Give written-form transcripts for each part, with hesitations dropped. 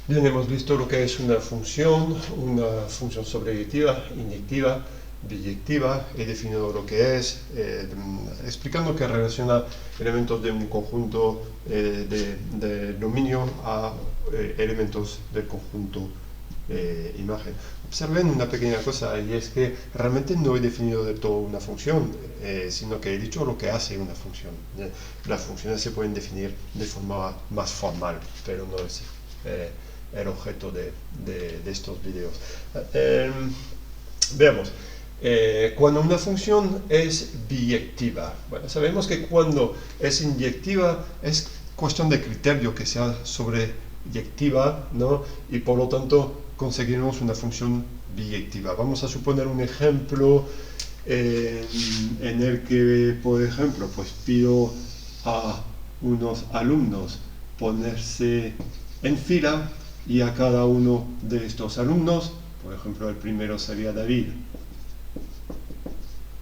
Bien, hemos visto lo que es una función sobreyectiva, inyectiva, biyectiva. He definido lo que es, explicando que relaciona elementos de un conjunto de dominio a elementos del conjunto imagen. Observen una pequeña cosa, y es que realmente no he definido de todo una función, sino que he dicho lo que hace una función. Las funciones se pueden definir de forma más formal, pero no es el objeto de estos videos. Veamos. Cuando una función es biyectiva, bueno, sabemos que cuando es inyectiva es cuestión de criterio que sea sobreyectiva, ¿no? Y por lo tanto conseguiremos una función biyectiva. Vamos a suponer un ejemplo en el que, por ejemplo, pues pido a unos alumnos ponerse en fila, y a cada uno de estos alumnos, por ejemplo, el primero sería David,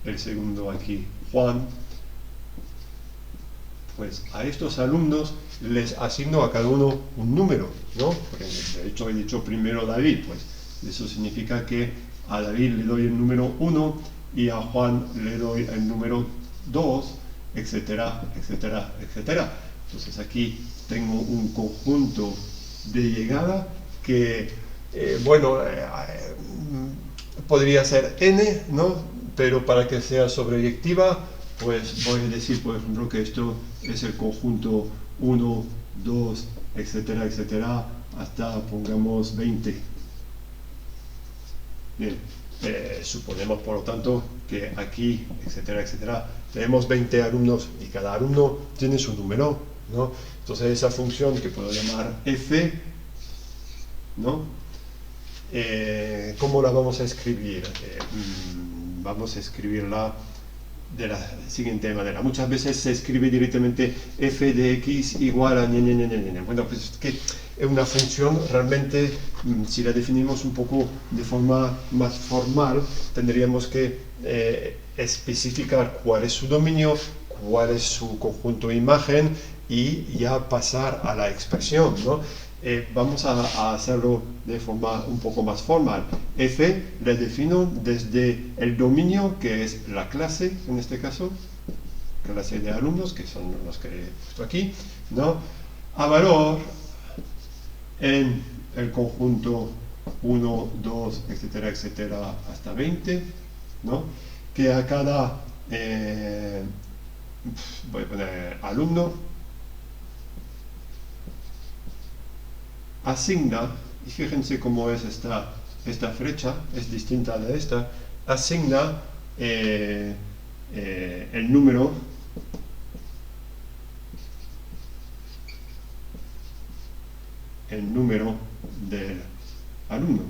el segundo aquí Juan, pues a estos alumnos les asigno a cada uno un número, ¿no? Porque de hecho he dicho primero David, pues eso significa que a David le doy el número 1 y a Juan le doy el número 2, etcétera, etcétera, etcétera. Entonces aquí tengo un conjunto de llegada que, podría ser n, ¿no? Pero para que sea sobreyectiva, pues voy a decir, por ejemplo, que esto es el conjunto 1, 2, etcétera, etcétera, hasta, pongamos, 20. Bien, suponemos, por lo tanto, que aquí, etcétera, etcétera, tenemos 20 alumnos y cada alumno tiene su número, ¿no? Entonces esa función que puedo llamar f, ¿no? ¿Cómo la vamos a escribir? Vamos a escribirla de la siguiente manera. Muchas veces se escribe directamente f de x igual a Bueno, pues es que es una función realmente, si la definimos un poco de forma más formal, tendríamos que especificar cuál es su dominio, cuál es su conjunto de imagen, y ya pasar a la expresión, ¿no? Vamos a hacerlo de forma un poco más formal. F le defino desde el dominio, que es la clase, en este caso, clase de alumnos, que son los que he puesto aquí, ¿no? A valor en el conjunto 1, 2, etcétera, etcétera, hasta 20, ¿no? Que a cada, voy a poner alumno, asigna, y fíjense cómo es esta flecha, es distinta de esta, asigna el número del alumno,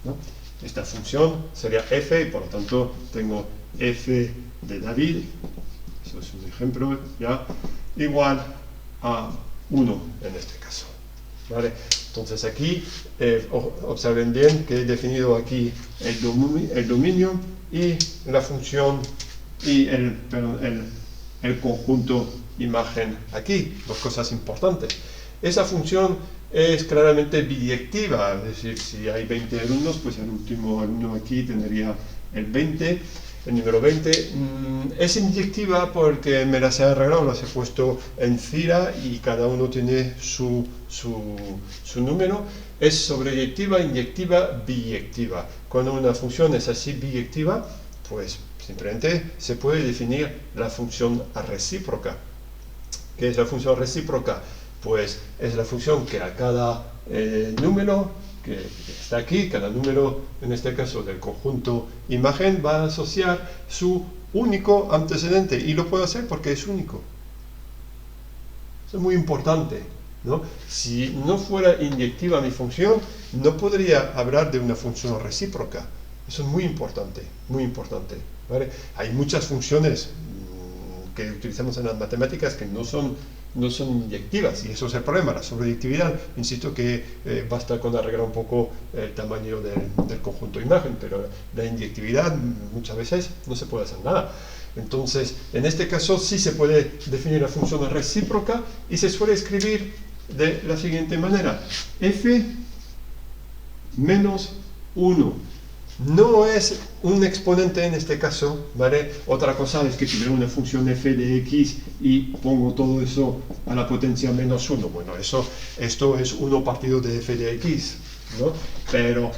¿no? Esta función sería f, y por lo tanto tengo f de David, eso es un ejemplo, ¿ya? Igual a 1 en este caso, ¿vale? Entonces aquí observen bien que he definido aquí el dominio y la función y el conjunto imagen aquí, dos cosas importantes. Esa función es claramente biyectiva, es decir, si hay 20 alumnos, pues el último alumno aquí tendría el 20, el número 20. Es inyectiva porque me las he arreglado, las he puesto en fila y cada uno tiene su número. Es sobreyectiva, inyectiva, biyectiva. Cuando una función es así biyectiva, pues simplemente se puede definir la función recíproca. ¿Qué es la función recíproca? Pues es la función que a cada número que está aquí, cada número, en este caso del conjunto imagen, va a asociar su único antecedente, y lo puedo hacer porque es único. Eso es muy importante, ¿no? Si no fuera inyectiva mi función, no podría hablar de una función recíproca. Eso es muy importante, ¿vale? Hay muchas funciones que utilizamos en las matemáticas que no son no son inyectivas, y eso es el problema. La sobreyectividad, insisto que basta con arreglar un poco el tamaño del conjunto de imagen, pero la inyectividad muchas veces no se puede hacer nada. Entonces, en este caso sí se puede definir la función recíproca y se suele escribir de la siguiente manera: f menos 1. No es un exponente en este caso, ¿vale? Otra cosa es que tuviera una función f de x y pongo todo eso a la potencia menos 1. Bueno, esto es 1 partido de f de x, ¿no? Pero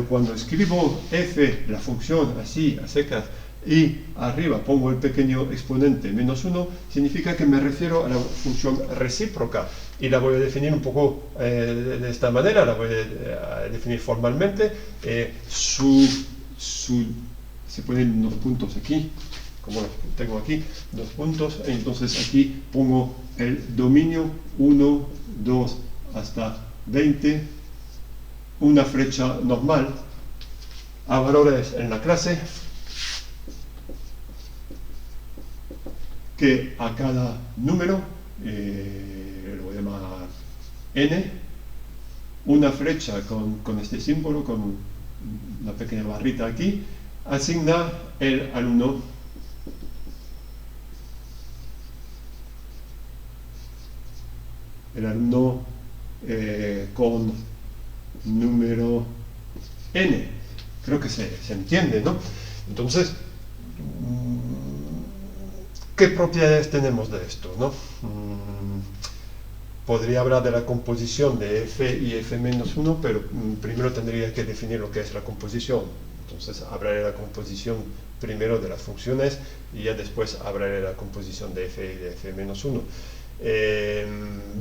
cuando escribo f, la función así, a secas, y arriba pongo el pequeño exponente menos 1, significa que me refiero a la función recíproca, y la voy a definir un poco de esta manera. La voy a definir formalmente. Se ponen unos puntos aquí, como tengo aquí, 2 puntos, entonces aquí pongo el dominio 1, 2 hasta 20, una flecha normal a valores en la clase, que a cada número, lo voy a llamar n, una flecha con este símbolo, con una pequeña barrita aquí, asigna el alumno con número n. Creo que se entiende, ¿no? Entonces, ¿qué propiedades tenemos de esto, no? Podría hablar de la composición de f y f menos 1, pero primero tendría que definir lo que es la composición. Entonces hablaré de la composición primero de las funciones y ya después hablaré de la composición de f y de f menos 1.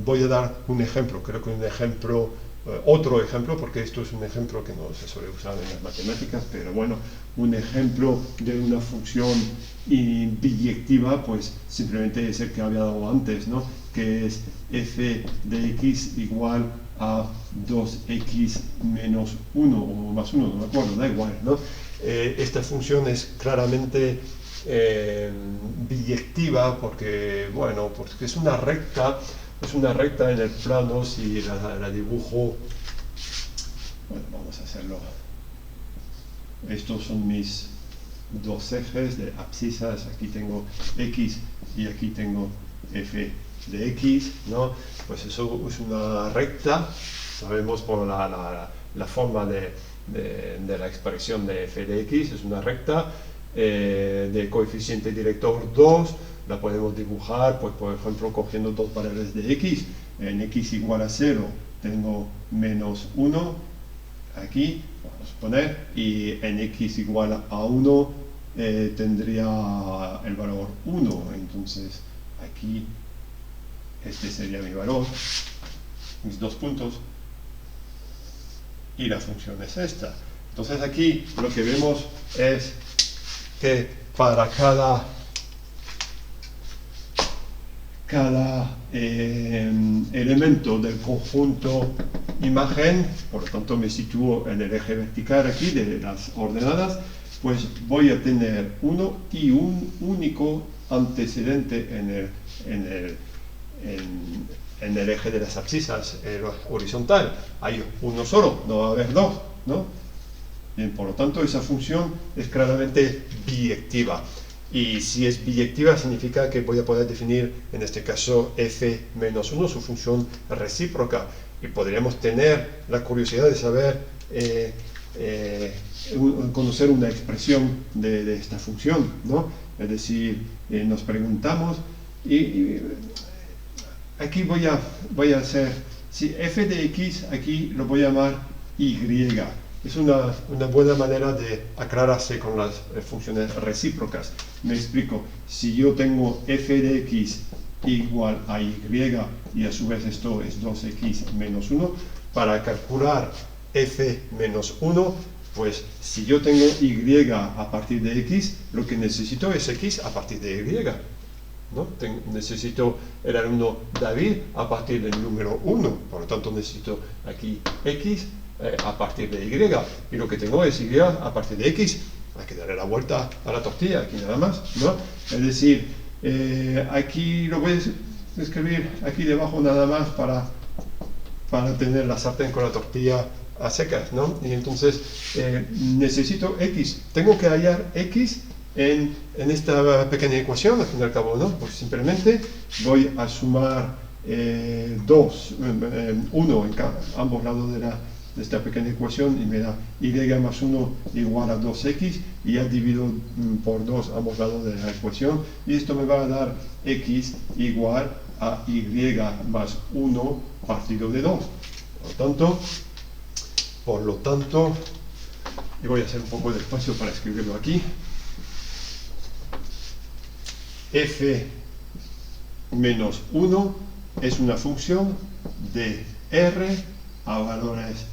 Voy a dar un ejemplo, creo que un ejemplo, otro ejemplo, porque esto es un ejemplo que no se suele usar en las matemáticas, pero bueno, un ejemplo de una función biyectiva, pues simplemente es el que había dado antes, ¿no? Que es f de x igual a 2x menos 1 o más 1, no me acuerdo, da igual, ¿no? Esta función es claramente biyectiva porque, bueno, porque es una recta en el plano. Si la dibujo, bueno, vamos a hacerlo. Estos son mis dos ejes de abscisas, aquí tengo x y aquí tengo f de x, ¿no? Pues eso es una recta, sabemos por la forma de la expresión de f de x, es una recta de coeficiente director 2, la podemos dibujar, pues por ejemplo, cogiendo dos valores de x. En x igual a 0 tengo menos 1, aquí, vamos a poner, y en x igual a 1 tendría el valor 1, entonces aquí este sería mi valor, mis 2 puntos, y la función es esta. Entonces aquí lo que vemos es que para cada elemento del conjunto imagen, por lo tanto me sitúo en el eje vertical aquí de las ordenadas, pues voy a tener uno y un único antecedente en el eje de las abscisas horizontal. Hay uno solo, no va a haber dos, ¿no? Bien, por lo tanto, esa función es claramente biyectiva. Y si es biyectiva, significa que voy a poder definir, en este caso, f menos 1, su función recíproca. Y podríamos tener la curiosidad de saber, conocer una expresión de esta función, ¿no? Es decir, nos preguntamos, y aquí voy a hacer, si f de x, aquí lo voy a llamar y. Es una buena manera de aclararse con las funciones recíprocas. Me explico. Si yo tengo f de x igual a y, y a su vez esto es 2x menos 1, para calcular f menos 1, pues si yo tengo y a partir de x, lo que necesito es x a partir de y, ¿no? Necesito el alumno David a partir del número 1, por lo tanto necesito aquí x a partir de y, y lo que tengo es y a partir de x. Hay que darle la vuelta a la tortilla, aquí nada más, ¿no? Es decir, aquí lo voy escribir aquí debajo nada más para tener la sartén con la tortilla a secas, ¿no? Y entonces necesito x, tengo que hallar x en esta pequeña ecuación, al fin y al cabo, ¿no? Pues simplemente voy a sumar 1 en ambos lados de esta pequeña ecuación y me da y más 1 igual a 2x, y ya divido por 2 ambos lados de la ecuación, y esto me va a dar x igual a y más 1 partido de 2. Por lo tanto, y voy a hacer un poco de espacio para escribirlo aquí, f menos 1 es una función de r a valores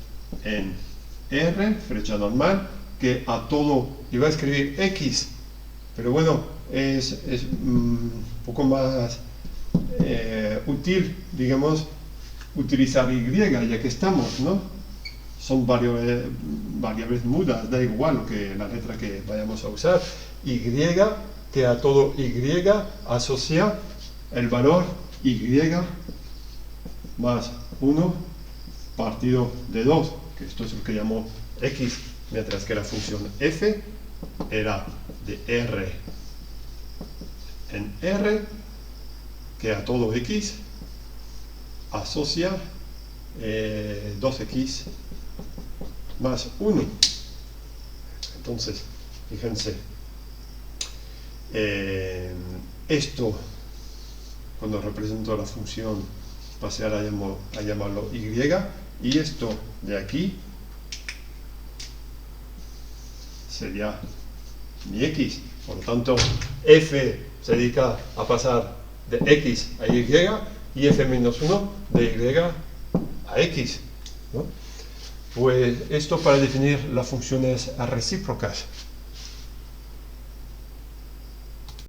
en r, flecha normal, que a todo, y va a escribir x, pero bueno, es un poco más útil, digamos, utilizar y, ya que estamos, ¿no? Son variables mudas, da igual la letra que vayamos a usar, y que a todo y asocia el valor y más 1 partido de 2, que esto es lo que llamo x, mientras que la función f era de r en r, que a todo x asocia 2x más 1. Entonces, fíjense, esto, cuando represento la función, pasar a llamarlo y, y esto de aquí sería mi x. Por lo tanto, f se dedica a pasar de x a y, y f menos 1 de y a x, ¿no? Pues esto para definir las funciones recíprocas.